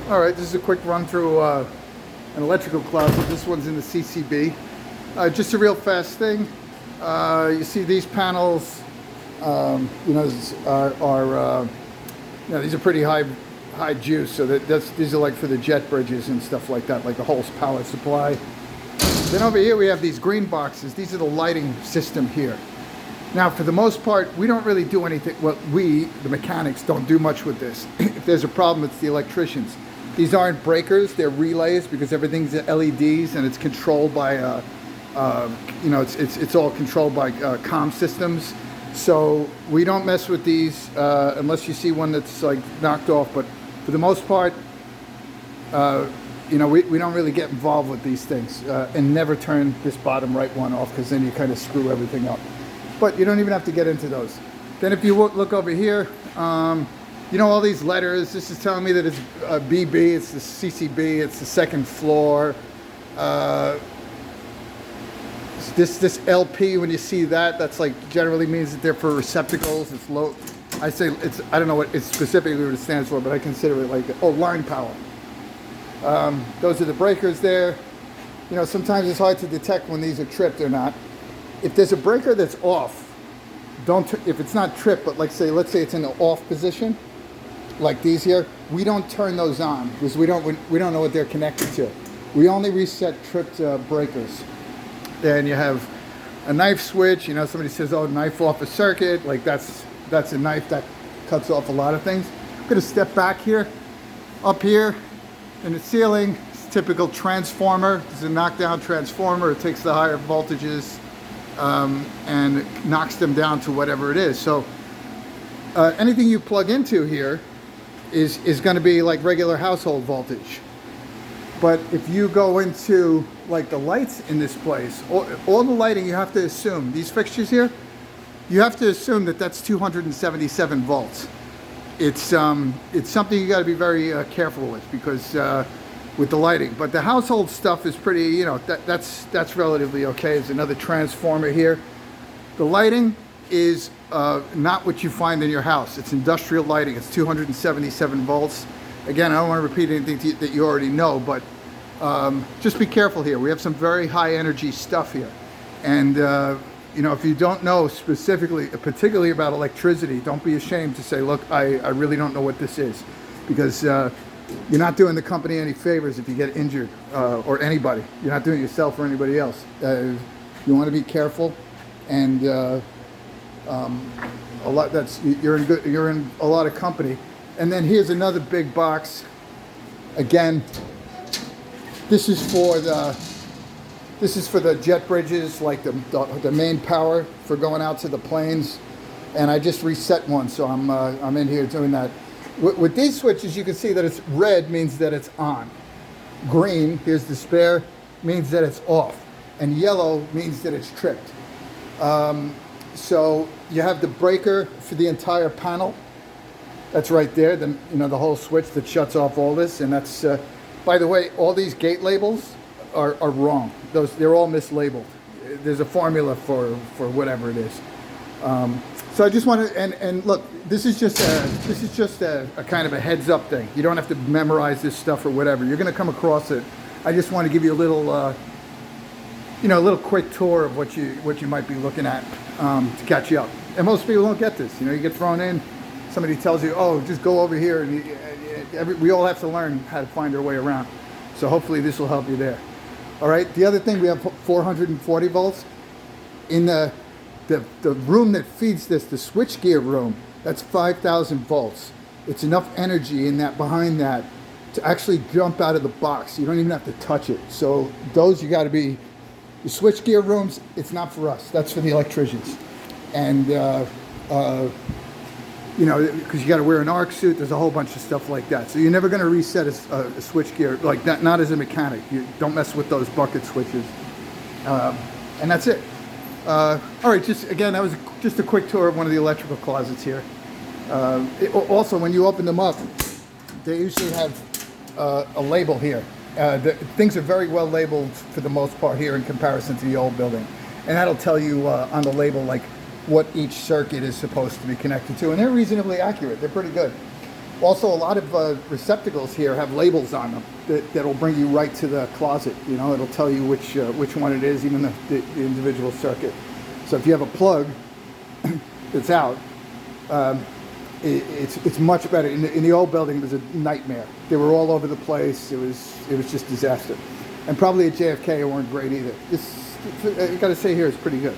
All right, this is a quick run through an electrical closet. This one's in the CCB. Just a real fast thing. You see these panels, these are pretty high juice. So these are like for the jet bridges and stuff like that, like the whole power supply. Then over here we have these green boxes. These are the lighting system here. Now, for the most part, we don't really do anything. Well, we, the mechanics, don't do much with this. If there's a problem, it's the electricians. These aren't breakers, they're relays because everything's LEDs and it's controlled by, it's all controlled by comm systems. So we don't mess with these unless you see one that's like knocked off. But for the most part, we don't really get involved with these things and never turn this bottom right one off because then you kind of screw everything up. But you don't even have to get into those. Then if you look over here, all these letters, this is telling me that it's BB, it's the CCB, it's the second floor. This LP, when you see that, that's like generally means that they're for receptacles. It's low. I don't know what it's specifically what it stands for, but I consider it like, line power. Those are the breakers there. Sometimes it's hard to detect when these are tripped or not. If there's a breaker that's off, if it's not tripped, but let's say it's in the off position, like these here, we don't turn those on because we don't know what they're connected to. We only reset tripped breakers. Then you have a knife switch. Somebody says, "Oh, knife off a circuit." Like that's a knife that cuts off a lot of things. I'm gonna step back here. Up here in the ceiling, it's a typical transformer. It's a knockdown transformer. It takes the higher voltages and knocks them down to whatever it is. So anything you plug into here is going to be like regular household voltage. But if you go into like the lights in this place, all the lighting, you have to assume, these fixtures here, you have to assume that that's 277 volts. It's something you got to be very careful with because with the lighting. But the household stuff is pretty, that's relatively okay. There's another transformer here. The lighting is not what you find in your house. It's industrial lighting. It's 277 volts. Again, I don't want to repeat anything that you already know, but just be careful here. We have some very high energy stuff here. And, if you don't know particularly about electricity, don't be ashamed to say, look, I really don't know what this is. Because you're not doing the company any favors if you get injured, or anybody. You're not doing it yourself or anybody else. You want to be careful, and you're in a lot of company. And then here's another big box. Again, this is for the jet bridges, like the main power for going out to the planes. And I just reset one, so I'm in here doing that. With these switches, you can see that it's red means that it's on. Green, here's the spare, means that it's off. And yellow means that it's tripped. So you have the breaker for the entire panel. That's right there, the whole switch that shuts off all this. And that's, by the way, all these gate labels are wrong. They're all mislabeled. There's a formula for whatever it is. So I just want to, and look, this is just a kind of a heads up thing. You don't have to memorize this stuff or whatever. You're going to come across it. I just want to give you a little, a little quick tour of what you might be looking at to catch you up. And most people don't get this. You get thrown in. Somebody tells you, "Oh, just go over here," and we all have to learn how to find our way around. So hopefully this will help you there. All right. The other thing, we have 440 volts in the room that feeds this, the switchgear room. That's 5,000 volts. It's enough energy in that behind that to actually jump out of the box. You don't even have to touch it. So those you got to be. The switchgear rooms, it's not for us. That's for the electricians. And because you got to wear an arc suit. There's a whole bunch of stuff like that. So you're never going to reset a switchgear like that. Not as a mechanic. You don't mess with those bucket switches. And that's it. All right. That was just a quick tour of one of the electrical closets here. Also, when you open them up, they usually have a label here. Things are very well labeled for the most part here in comparison to the old building. And that'll tell you on the label like what each circuit is supposed to be connected to. And they're reasonably accurate. They're pretty good. Also, a lot of receptacles here have labels on them that'll bring you right to the closet. You know, it'll tell you which one it is, even the individual circuit. So if you have a plug that's out, it's much better. In the old building, it was a nightmare. They were all over the place. It was just disaster. And probably at JFK, it weren't great either. This, I got to say here, it's pretty good.